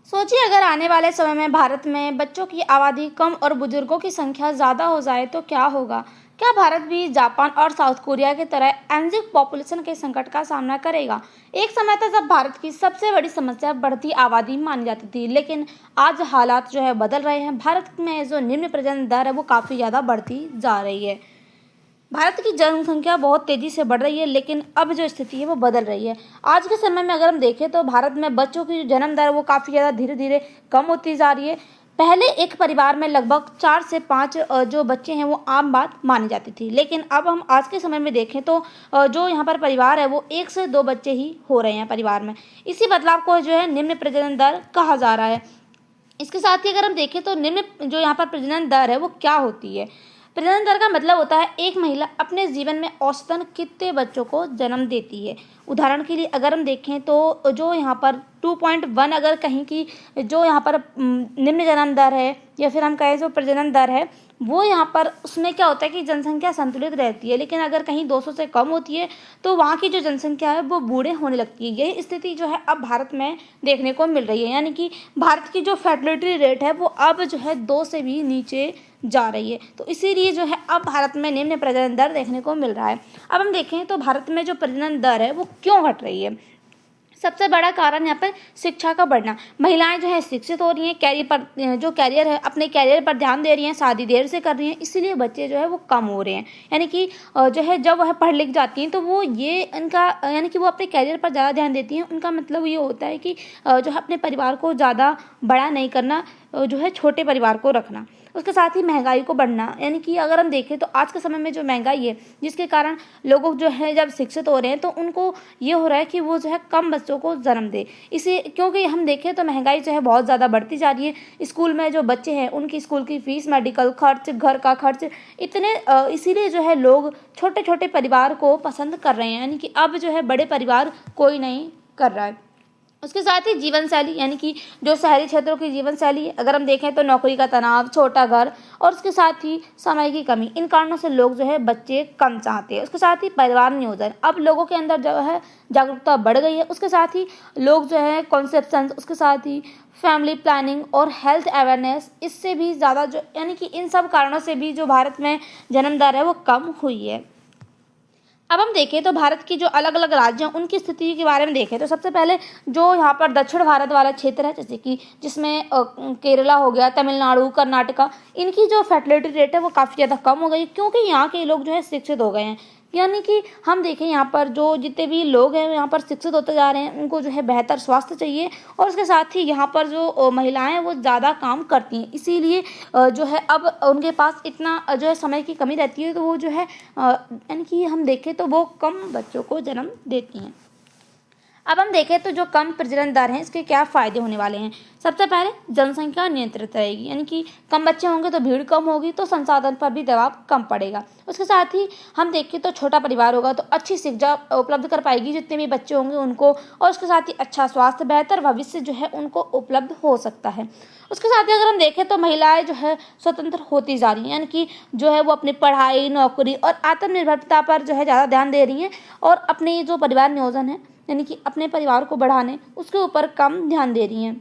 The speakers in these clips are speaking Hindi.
सोचिए अगर आने वाले समय में भारत में बच्चों की आबादी कम और बुजुर्गों की संख्या ज़्यादा हो जाए तो क्या होगा। क्या भारत भी जापान और साउथ कोरिया की तरह एजिंग पॉपुलेशन के संकट का सामना करेगा। एक समय था जब भारत की सबसे बड़ी समस्या बढ़ती आबादी मानी जाती थी, लेकिन आज हालात जो है बदल रहे हैं। भारत में जो निम्न प्रजनन दर है वो काफ़ी ज़्यादा बढ़ती जा रही है। भारत की जनसंख्या बहुत तेजी से बढ़ रही है, लेकिन अब जो स्थिति है वो बदल रही है। आज के समय में अगर हम देखें तो भारत में बच्चों की जो जन्म दर है वो काफ़ी ज़्यादा धीरे धीरे कम होती जा रही है। पहले एक परिवार में लगभग 4 से 5 जो बच्चे हैं वो आम बात मानी जाती थी, लेकिन अब हम आज के समय में देखें तो जो यहाँ पर परिवार है वो 1 से 2 बच्चे ही हो रहे हैं परिवार में। इसी बदलाव को जो है निम्न प्रजनन दर कहा जा रहा है। इसके साथ ही अगर हम देखें तो निम्न जो यहाँ पर प्रजनन दर है वो क्या होती है। प्रजनन दर का मतलब होता है एक महिला अपने जीवन में औसतन कितने बच्चों को जन्म देती है। उदाहरण के लिए अगर हम देखें तो जो यहाँ पर 2.1 अगर कहीं की जो यहाँ पर निम्न जन्म दर है या फिर हम कहें जो प्रजनन दर है वो यहाँ पर उसमें क्या होता है कि जनसंख्या संतुलित रहती है, लेकिन अगर कहीं 200 से कम होती है तो वहाँ की जो जनसंख्या है वो बूढ़े होने लगती है। यही स्थिति जो है अब भारत में देखने को मिल रही है, यानी कि भारत की जो फर्टिलिटी रेट है वो अब जो है 2 से भी नीचे जा रही है। तो इसीलिए जो है अब भारत में निम्न प्रजनन दर देखने को मिल रहा है। अब हम देखें तो भारत में जो प्रजनन दर है वो क्यों घट रही है। सबसे बड़ा कारण यहाँ पर शिक्षा का बढ़ना। महिलाएं जो है शिक्षित हो रही हैं, कैरियर पर जो कैरियर है अपने कैरियर पर ध्यान दे रही हैं, शादी देर से कर रही हैं, इसीलिए बच्चे जो है वो कम हो रहे हैं। यानी कि जो है जब वह पढ़ लिख जाती हैं तो वो ये इनका यानी कि वो अपने कैरियर पर ज़्यादा ध्यान देती हैं। उनका मतलब ये होता है कि जो है अपने परिवार को ज़्यादा बड़ा नहीं करना, जो है छोटे परिवार को रखना। उसके साथ ही महंगाई को बढ़ना, यानी कि अगर हम देखें तो आज के समय में जो महंगाई है जिसके कारण लोगों जो है जब शिक्षित हो रहे हैं तो उनको ये हो रहा है कि वो जो है कम बच्चों को जन्म दे। इसी क्योंकि हम देखें तो महंगाई जो है बहुत ज़्यादा बढ़ती जा रही है। स्कूल में जो बच्चे हैं उनकी स्कूल की फीस, मेडिकल खर्च, घर का खर्च इतने इसीलिए जो है लोग छोटे छोटे परिवार को पसंद कर रहे हैं, यानी कि अब जो है बड़े परिवार कोई नहीं कर रहा है। उसके साथ ही जीवन शैली, यानी कि जो शहरी क्षेत्रों की जीवन शैली है अगर हम देखें तो नौकरी का तनाव, छोटा घर और उसके साथ ही समय की कमी, इन कारणों से लोग जो है बच्चे कम चाहते हैं। उसके साथ ही परिवार नियोजन, अब लोगों के अंदर जो है जागरूकता बढ़ गई है। उसके साथ ही लोग जो है कॉन्सेप्शन, उसके साथ ही फैमिली प्लानिंग और हेल्थ अवेयरनेस, इससे भी ज़्यादा जो यानी कि इन सब कारणों से भी जो भारत में जन्म दर है वो कम हुई है। अब हम देखें तो भारत की जो अलग अलग राज्य हैं उनकी स्थिति के बारे में देखें तो सबसे पहले जो यहाँ पर दक्षिण भारत वाला क्षेत्र है, जैसे कि जिसमें केरला हो गया, तमिलनाडु, कर्नाटका, इनकी जो फर्टिलिटी रेट है वो काफ़ी ज़्यादा कम हो गई क्योंकि यहाँ के लोग जो है शिक्षित हो गए हैं। यानी कि हम देखें यहाँ पर जो जितने भी लोग हैं यहाँ पर शिक्षित होते जा रहे हैं, उनको जो है बेहतर स्वास्थ्य चाहिए और उसके साथ ही यहाँ पर जो महिलाएं हैं वो ज़्यादा काम करती हैं, इसीलिए जो है अब उनके पास इतना जो है समय की कमी रहती है, तो वो जो है यानी कि हम देखें तो वो कम बच्चों को जन्म देती हैं। अब हम देखें तो जो कम प्रजनन दर हैं इसके क्या फ़ायदे होने वाले हैं। सबसे पहले जनसंख्या नियंत्रित रहेगी, यानी कि कम बच्चे होंगे तो भीड़ कम होगी, तो संसाधन पर भी दबाव कम पड़ेगा। उसके साथ ही हम देखें तो छोटा परिवार होगा तो अच्छी शिक्षा उपलब्ध कर पाएगी जितने भी बच्चे होंगे उनको, और उसके साथ ही अच्छा स्वास्थ्य, बेहतर भविष्य जो है उनको उपलब्ध हो सकता है। उसके साथ ही अगर हम देखें तो महिलाएं जो है स्वतंत्र होती जा रही हैं, यानी कि जो है वो अपनी पढ़ाई, नौकरी और आत्मनिर्भरता पर जो है ज़्यादा ध्यान दे रही हैं और अपनी जो परिवार नियोजन है यानी कि अपने परिवार को बढ़ाने उसके ऊपर कम ध्यान दे रही हैं।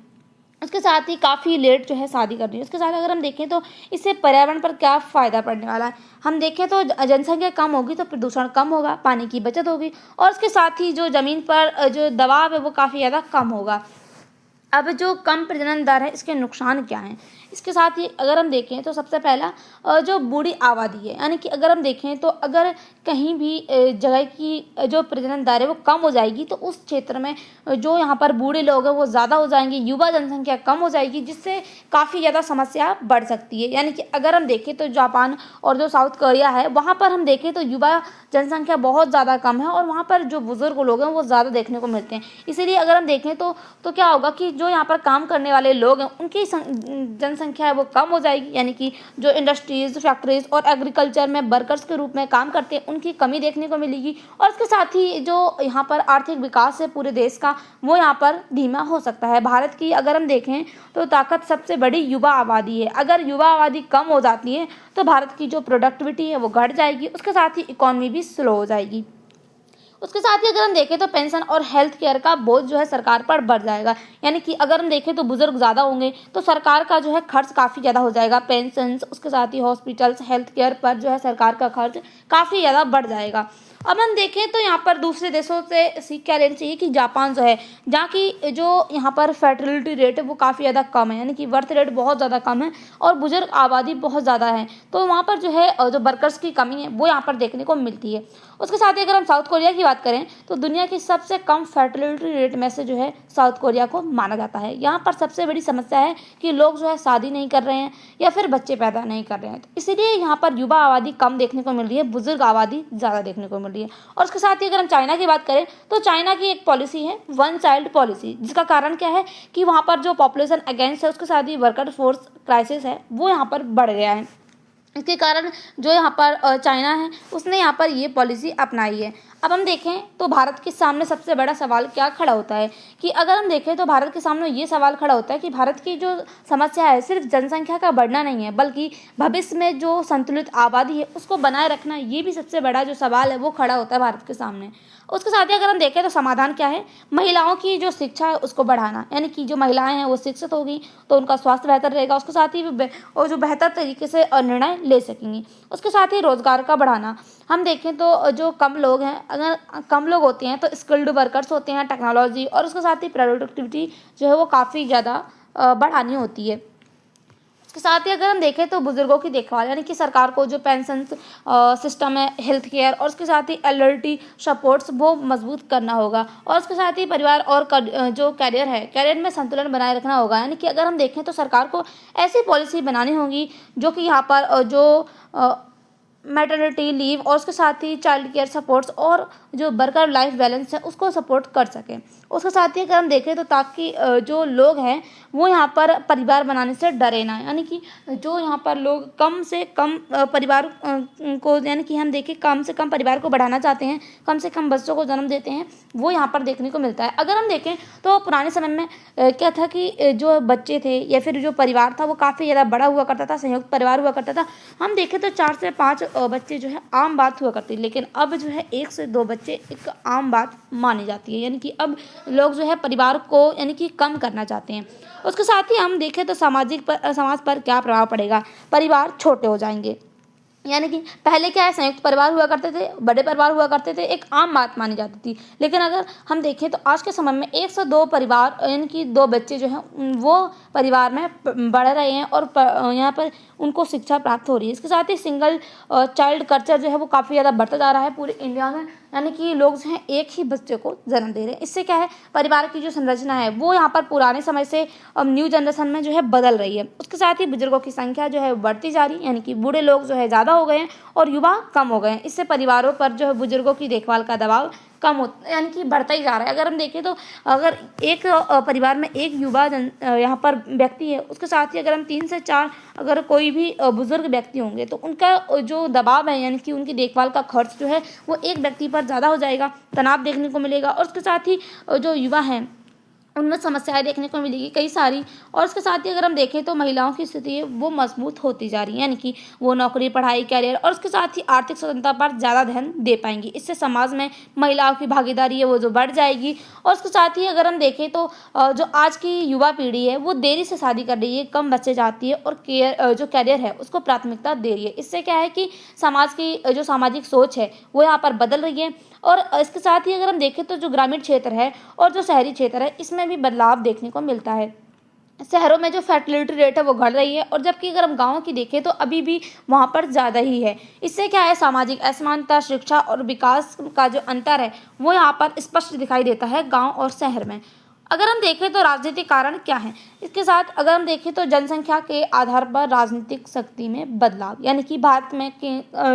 उसके साथ ही काफ़ी लेट जो है शादी कर रही है। उसके साथ अगर हम देखें तो इससे पर्यावरण पर क्या फ़ायदा पड़ने वाला है। हम देखें तो जनसंख्या कम होगी तो प्रदूषण कम होगा, पानी की बचत होगी और उसके साथ ही जो ज़मीन पर जो दबाव है वो काफ़ी ज़्यादा कम होगा। अब जो कम प्रजनन दर है इसके नुकसान क्या हैं। इसके साथ ही अगर हम देखें तो सबसे पहला जो बूढ़ी आबादी है, यानी कि अगर हम देखें तो अगर कहीं भी जगह की जो प्रजनन दर है वो कम हो जाएगी तो उस क्षेत्र में जो यहाँ पर बूढ़े लोग हैं वो ज़्यादा हो जाएंगे, युवा जनसंख्या कम हो जाएगी, जिससे काफ़ी ज़्यादा समस्या बढ़ सकती है। यानी कि अगर हम देखें तो जापान और जो साउथ कोरिया है वहाँ पर हम देखें तो युवा जनसंख्या बहुत ज़्यादा कम है और वहाँ पर जो बुज़ुर्ग लोग हैं वो ज़्यादा देखने को मिलते हैं। इसीलिए अगर हम देखें तो क्या होगा कि जो यहाँ पर काम करने वाले लोग हैं उनकी जनसंख्या है वो कम हो जाएगी, यानी कि जो इंडस्ट्रीज, फैक्ट्रीज और एग्रीकल्चर में वर्कर्स के रूप में काम करते हैं उनकी कमी देखने को मिलेगी और इसके साथ ही जो यहाँ पर आर्थिक विकास है पूरे देश का वो यहाँ पर धीमा हो सकता है। भारत की अगर हम देखें तो ताकत सबसे बड़ी युवा आबादी है। अगर युवा आबादी कम हो जाती है तो भारत की जो प्रोडक्टिविटी है वो घट जाएगी, उसके साथ ही इकॉनमी भी स्लो हो जाएगी। उसके साथ ही अगर हम देखें तो पेंशन और हेल्थ केयर का बोझ जो है सरकार पर बढ़ जाएगा। यानी कि अगर हम देखें तो बुजुर्ग ज़्यादा होंगे तो सरकार का जो है खर्च काफ़ी ज़्यादा हो जाएगा। पेंशन, उसके साथ ही हॉस्पिटल्स, हेल्थ केयर पर जो है सरकार का खर्च काफ़ी ज़्यादा बढ़ जाएगा। अब हम देखें तो यहाँ पर दूसरे देशों से सीख क्या लेनी चाहिए कि जापान जो है, जहाँ की जो यहाँ पर फर्टिलिटी रेट है वो काफ़ी ज़्यादा कम है, यानी कि बर्थ रेट बहुत ज़्यादा कम है और बुजुर्ग आबादी बहुत ज़्यादा है। तो वहाँ पर जो है जो वर्कर्स की कमी है वो यहाँ पर देखने को मिलती है। उसके साथ ही अगर हम साउथ कोरिया की बात करें तो दुनिया की सबसे कम फर्टिलिटी रेट में से जो है साउथ कोरिया को माना जाता है। यहाँ पर सबसे बड़ी समस्या है कि लोग जो है शादी नहीं कर रहे हैं या फिर बच्चे पैदा नहीं कर रहे हैं, तो इसीलिए यहाँ पर युवा आबादी कम देखने को मिल रही है, बुजुर्ग आबादी ज़्यादा देखने को मिल रही है। और उसके साथ ही अगर हम चाइना की बात करें तो चाइना की एक पॉलिसी है वन चाइल्ड पॉलिसी, जिसका कारण क्या है कि वहाँ पर जो पॉपुलेशन अगेंस्ट है, उसके साथ ही वर्कर फोर्स क्राइसिस है वो यहाँ पर बढ़ गया है। इसके कारण जो यहाँ पर चाइना है उसने यहाँ पर ये पॉलिसी अपनाई है। अब हम देखें तो भारत के सामने सबसे बड़ा सवाल क्या खड़ा होता है कि अगर हम देखें तो भारत के सामने ये सवाल खड़ा होता है कि भारत की जो समस्या है सिर्फ जनसंख्या का बढ़ना नहीं है, बल्कि भविष्य में जो संतुलित आबादी है उसको बनाए रखना, ये भी सबसे बड़ा जो सवाल है वो खड़ा होता है भारत के सामने। उसके साथ ही अगर हम देखें तो समाधान क्या है, महिलाओं की जो शिक्षा है उसको बढ़ाना, यानी कि जो महिलाएं हैं वो शिक्षित होगी तो उनका स्वास्थ्य बेहतर रहेगा, उसके साथ ही और जो बेहतर तरीके से निर्णय ले सकेंगी। उसके साथ ही रोजगार का बढ़ाना, हम देखें तो जो कम लोग हैं, अगर कम लोग होते हैं तो स्किल्ड वर्कर्स होते हैं, टेक्नोलॉजी और उसके साथ ही प्रोडक्टिविटी जो है वो काफ़ी ज़्यादा बढ़ानी होती है। इसके साथ ही अगर हम देखें तो बुजुर्गों की देखभाल, यानी कि सरकार को जो पेंशन सिस्टम है, हेल्थ केयर और उसके साथ ही एलडरटी सपोर्ट्स वो मजबूत करना होगा। और उसके साथ ही परिवार और जो कैरियर है, कैरियर में संतुलन बनाए रखना होगा। यानी कि अगर हम देखें तो सरकार को ऐसी पॉलिसी बनानी होगी जो कि यहाँ पर जो मैटरनिटी लीव और उसके साथ ही चाइल्ड केयर सपोर्ट्स और जो वर्कर लाइफ बैलेंस है उसको सपोर्ट कर सकें। उसके साथ ही अगर हम देखें तो ताकि जो लोग हैं वो यहाँ पर परिवार बनाने से डरे ना, यानी कि जो यहाँ पर लोग कम से कम परिवार को, यानी कि हम देखें कम से कम परिवार को बढ़ाना चाहते हैं, कम से कम बच्चों को जन्म देते हैं, वो यहाँ पर देखने को मिलता है। अगर हम देखें तो पुराने समय में क्या था कि जो बच्चे थे या फिर जो परिवार था वो काफ़ी ज़्यादा बड़ा हुआ करता था, संयुक्त परिवार हुआ करता था। हम देखें तो 4 से 5 बच्चे जो है आम बात हुआ करती है, लेकिन अब जो है 1 से 2 बच्चे एक आम बात मानी जाती है, यानी कि अब लोग जो है परिवार को यानी कि कम करना चाहते हैं। उसके साथ ही हम देखें तो समाज पर क्या प्रभाव पड़ेगा, परिवार छोटे हो जाएंगे। यानी कि पहले क्या है, संयुक्त परिवार हुआ करते थे, बड़े परिवार हुआ करते थे, एक आम बात मानी जाती थी। लेकिन अगर हम देखें तो आज के समय में 1 से 2 परिवार, यानी कि 2 बच्चे जो हैं वो परिवार में बढ़ रहे हैं और यहाँ पर उनको शिक्षा प्राप्त हो रही है। इसके साथ ही सिंगल चाइल्ड कल्चर जो है वो काफ़ी ज़्यादा बढ़ता जा रहा है पूरे इंडिया में, यानी कि लोग जो हैं एक ही बच्चे को जन्म दे रहे हैं। इससे क्या है, परिवार की जो संरचना है वो यहाँ पर पुराने समय से अब न्यू जनरेशन में जो है बदल रही है। उसके साथ ही बुजुर्गों की संख्या जो है बढ़ती जा रही है, यानी कि बूढ़े लोग जो है ज़्यादा हो गए हैं और युवा कम हो गए हैं। इससे परिवारों पर जो है बुजुर्गों की देखभाल का दबाव कम होता, यानी कि बढ़ता ही जा रहा है। अगर हम देखें तो अगर एक परिवार में एक युवा यहाँ पर व्यक्ति है, उसके साथ ही अगर हम 3 से 4 अगर कोई भी बुजुर्ग व्यक्ति होंगे तो उनका जो दबाव है, यानी कि उनकी देखभाल का खर्च जो है वो एक व्यक्ति पर ज़्यादा हो जाएगा, तनाव देखने को मिलेगा। और उसके साथ ही जो युवा हैं उनमें समस्याएं देखने को मिलेगी कई सारी। और उसके साथ ही अगर हम देखें तो महिलाओं की स्थिति है वो मजबूत होती जा रही है, यानी कि वो नौकरी, पढ़ाई, कैरियर और उसके साथ ही आर्थिक स्वतंत्रता पर ज़्यादा ध्यान दे पाएंगी। इससे समाज में महिलाओं की भागीदारी है वो जो बढ़ जाएगी। और उसके साथ ही अगर हम देखें तो जो आज की युवा पीढ़ी है वो देरी से शादी कर रही है, कम बच्चे चाहती है और जो कैरियर है उसको प्राथमिकता दे रही है। इससे क्या है कि समाज की जो सामाजिक सोच है वो यहाँ पर बदल रही है। और इसके साथ ही अगर हम देखें तो जो ग्रामीण क्षेत्र है और जो शहरी क्षेत्र है इसमें भी बदलाव देखने को मिलता है। शहरों में जो फर्टिलिटी रेट है वो बढ़ रही है और जबकि अगर हम गाँव की देखें तो अभी भी वहाँ पर ज़्यादा ही है। इससे क्या है, सामाजिक असमानता, शिक्षा और विकास का जो अंतर है वो यहाँ पर स्पष्ट दिखाई देता है गाँव और शहर में। अगर हम देखें तो राजनीतिक कारण क्या है, इसके साथ अगर हम देखें तो जनसंख्या के आधार पर राजनीतिक शक्ति में बदलाव, यानी कि भारत में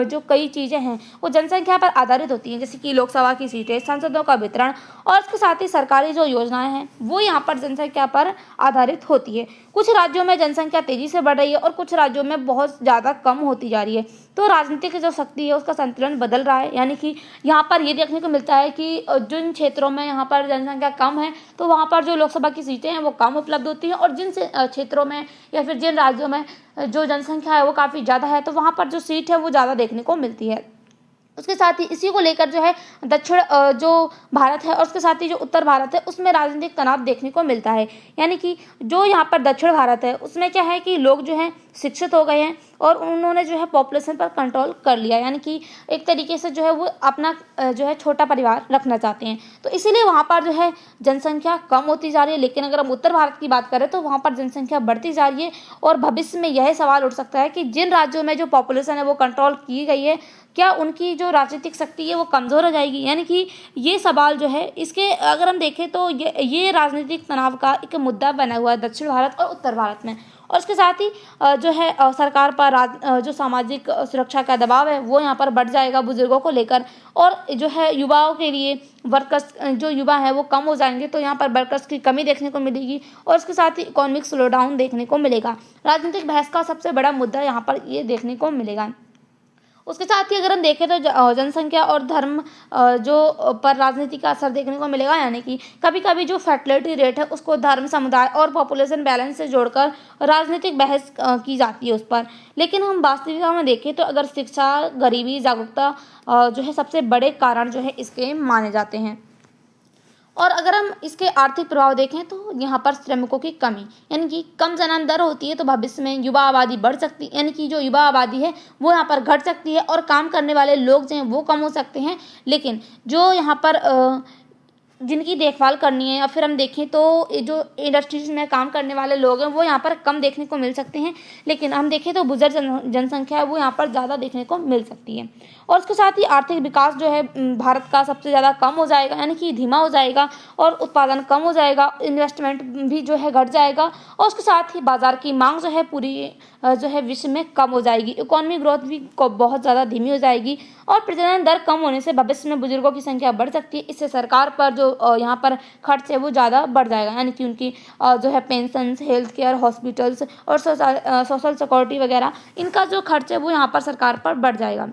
जो कई चीज़ें हैं वो जनसंख्या पर आधारित होती हैं, जैसे कि लोकसभा की सीटें, सांसदों का वितरण और इसके साथ ही सरकारी जो योजनाएं हैं वो यहाँ पर जनसंख्या पर आधारित होती है। कुछ राज्यों में जनसंख्या तेजी से बढ़ रही है और कुछ राज्यों में बहुत ज़्यादा कम होती जा रही है। तो राजनीतिक जो शक्ति है उसका संतुलन बदल रहा है, यानी कि यहाँ पर ये देखने को मिलता है कि जिन क्षेत्रों में यहाँ पर जनसंख्या कम है तो वहाँ पर जो लोकसभा की सीटें हैं वो कम उपलब्ध होती हैं और जिन क्षेत्रों में या फिर जिन राज्यों में जो जनसंख्या है वो काफ़ी ज़्यादा है तो वहाँ पर जो सीट है वो ज़्यादा देखने को मिलती है। उसके साथ ही इसी को लेकर जो है दक्षिण जो भारत है और उसके साथ ही जो उत्तर भारत है उसमें राजनीतिक तनाव देखने को मिलता है। यानी कि जो यहाँ पर दक्षिण भारत है उसमें क्या है कि लोग जो हैं शिक्षित हो गए हैं और उन्होंने जो है पॉपुलेशन पर कंट्रोल कर लिया, यानी कि एक तरीके से जो है वो अपना जो है छोटा परिवार रखना चाहते हैं, तो इसीलिए वहाँ पर जो है जनसंख्या कम होती जा रही है। लेकिन अगर हम उत्तर भारत की बात करें तो वहाँ पर जनसंख्या बढ़ती जा रही है और भविष्य में यह सवाल उठ सकता है कि जिन राज्यों में जो पॉपुलेशन है वो कंट्रोल की गई है, क्या उनकी जो राजनीतिक शक्ति है वो कमज़ोर हो जाएगी। यानी कि ये सवाल जो है इसके अगर हम देखें तो ये राजनीतिक तनाव का एक मुद्दा बना हुआ है दक्षिण भारत और उत्तर भारत में। और इसके साथ ही जो है सरकार पर जो सामाजिक सुरक्षा का दबाव है वो यहाँ पर बढ़ जाएगा बुजुर्गों को लेकर, और जो है युवाओं के लिए वर्कर्स जो युवा है वो कम हो जाएंगे, तो यहाँ पर वर्कर्स की कमी देखने को मिलेगी और इसके साथ ही इकोनॉमिक स्लोडाउन देखने को मिलेगा। राजनीतिक बहस का सबसे बड़ा मुद्दा यहाँ पर ये देखने को मिलेगा। उसके साथ ही अगर हम देखें तो जनसंख्या और धर्म जो पर राजनीति का असर देखने को मिलेगा। यानी कि कभी कभी जो फर्टिलिटी रेट है उसको धर्म, समुदाय और पॉपुलेशन बैलेंस से जोड़कर राजनीतिक बहस की जाती है उस पर। लेकिन हम वास्तविकता में देखें तो अगर शिक्षा, गरीबी, जागरूकता जो है सबसे बड़े कारण जो है इसके माने जाते हैं। और अगर हम इसके आर्थिक प्रभाव देखें तो यहाँ पर श्रमिकों की कमी, यानी कि कम जन्म दर होती है तो भविष्य में युवा आबादी बढ़ सकती है, यानी कि जो युवा आबादी है वो यहाँ पर घट सकती है और काम करने वाले लोग जो हैं वो कम हो सकते हैं। लेकिन जो यहाँ पर जिनकी देखभाल करनी है या फिर हम देखें तो जो इंडस्ट्रीज में काम करने वाले लोग हैं वो यहाँ पर कम देखने को मिल सकते हैं। लेकिन हम देखें तो बुजुर्ग जनसंख्या है वो यहाँ पर ज़्यादा देखने को मिल सकती है। और उसके साथ ही आर्थिक विकास जो है भारत का सबसे ज़्यादा कम हो जाएगा, यानी कि धीमा हो जाएगा और उत्पादन कम हो जाएगा, इन्वेस्टमेंट भी जो है घट जाएगा और उसके साथ ही बाजार की मांग जो है पूरी जो है विश्व में कम हो जाएगी, इकोनॉमी ग्रोथ भी बहुत ज़्यादा धीमी हो जाएगी और प्रजनन दर कम होने से भविष्य में बुजुर्गों की संख्या बढ़ सकती है। इससे सरकार पर जो यहाँ पर खर्च है वो ज़्यादा बढ़ जाएगा, यानी कि उनकी जो है पेंशन, हेल्थ केयर, हॉस्पिटल्स और सोशल सिक्योरिटी वगैरह इनका जो खर्च है वो यहाँ पर सरकार पर बढ़ जाएगा।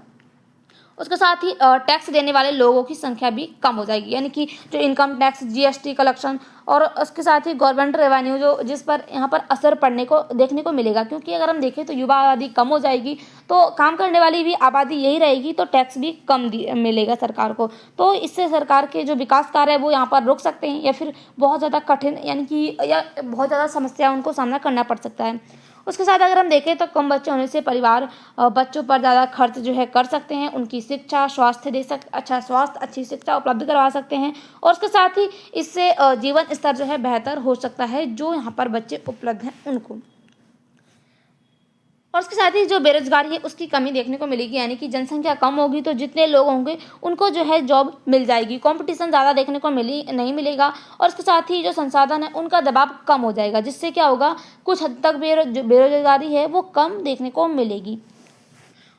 उसके साथ ही टैक्स देने वाले लोगों की संख्या भी कम हो जाएगी, यानी कि जो इनकम टैक्स, जीएसटी कलेक्शन और उसके साथ ही गवर्नमेंट रेवेन्यू जो जिस पर यहाँ पर असर पड़ने को देखने को मिलेगा। क्योंकि अगर हम देखें तो युवा आबादी कम हो जाएगी तो काम करने वाली भी आबादी यही रहेगी तो टैक्स भी कम मिलेगा सरकार को, तो इससे सरकार के जो विकास कार्य है वो यहाँ पर रुक सकते हैं या फिर बहुत ज़्यादा कठिन यानी कि या बहुत ज़्यादा समस्या उनको सामना करना पड़ सकता है। उसके साथ अगर हम देखें तो कम बच्चे होने से परिवार बच्चों पर ज़्यादा खर्च जो है कर सकते हैं, उनकी शिक्षा, स्वास्थ्य अच्छा स्वास्थ्य, अच्छी शिक्षा उपलब्ध करवा सकते हैं और उसके साथ ही इससे जीवन स्तर जो है बेहतर हो सकता है जो यहाँ पर बच्चे उपलब्ध हैं उनको। और उसके साथ ही जो बेरोजगारी है उसकी कमी देखने को मिलेगी, यानी कि जनसंख्या कम होगी तो जितने लोग होंगे उनको जो है जॉब मिल जाएगी, कंपटीशन ज़्यादा देखने को नहीं मिलेगा और उसके साथ ही जो संसाधन है उनका दबाव कम हो जाएगा, जिससे क्या होगा कुछ हद तक बेरोजगारी है वो कम देखने को मिलेगी।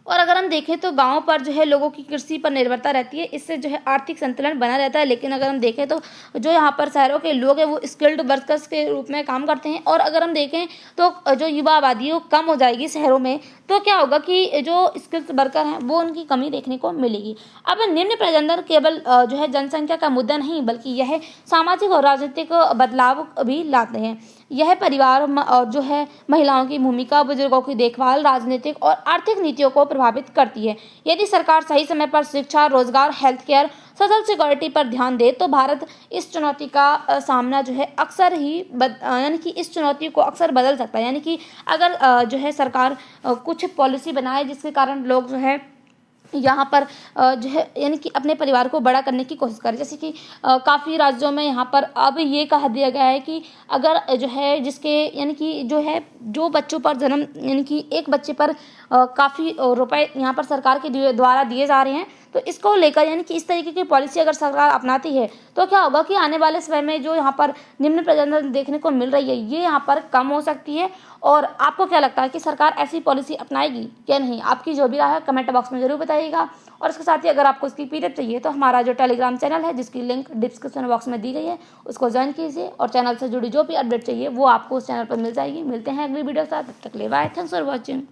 और अगर हम देखें तो गाँव पर जो है लोगों की कृषि पर निर्भरता रहती है, इससे जो है आर्थिक संतुलन बना रहता है। लेकिन अगर हम देखें तो जो यहाँ पर शहरों के लोग हैं वो स्किल्ड वर्कर्स के रूप में काम करते हैं और अगर हम देखें तो जो युवा आबादी है वो कम हो जाएगी शहरों में, तो क्या होगा कि जो स्किल्ड वर्कर हैं वो उनकी कमी देखने को मिलेगी। अब निम्न प्रजनन केवल जो है जनसंख्या का मुद्दा नहीं बल्कि यह सामाजिक और राजनीतिक बदलाव भी लाते हैं। यह परिवार और जो है महिलाओं की भूमिका, बुजुर्गों की देखभाल, राजनीतिक और आर्थिक नीतियों को प्रभावित करती है। यदि सरकार सही समय पर शिक्षा, रोजगार, हेल्थ केयर, सोशल सिक्योरिटी पर ध्यान दे तो भारत इस चुनौती का सामना जो है अक्सर ही यानी कि इस चुनौती को अक्सर बदल सकता है। यानी कि अगर जो है सरकार कुछ पॉलिसी बनाए जिसके कारण लोग जो है यहाँ पर जो है यानी कि अपने परिवार को बड़ा करने की कोशिश करें। जैसे कि काफ़ी राज्यों में यहाँ पर अब ये कहा दिया गया है कि अगर जो है जिसके यानी कि जो बच्चों पर जन्म यानी कि एक बच्चे पर काफ़ी रुपए यहाँ पर सरकार के द्वारा दिए जा रहे हैं, तो इसको लेकर यानी कि इस तरीके की पॉलिसी अगर सरकार अपनाती है तो क्या होगा कि आने वाले समय में जो यहाँ पर निम्न प्रजनन देखने को मिल रही है ये यहाँ पर कम हो सकती है। और आपको क्या लगता है कि सरकार ऐसी पॉलिसी अपनाएगी क्या नहीं? आपकी जो भी राय है कमेंट बॉक्स में जरूर बताइएगा। और इसके साथ ही अगर आपको इसकी पीडीएफ चाहिए तो हमारा जो टेलीग्राम चैनल है जिसकी लिंक डिस्क्रिप्शन बॉक्स में दी गई है उसको ज्वाइन कीजिए और चैनल से जुड़ी जो भी अपडेट चाहिए वो आपको उस चैनल पर मिल जाएगी। मिलते हैं अगली वीडियो के साथ, तब तक के लिए बाय, थैंक्स फॉर वॉचिंग।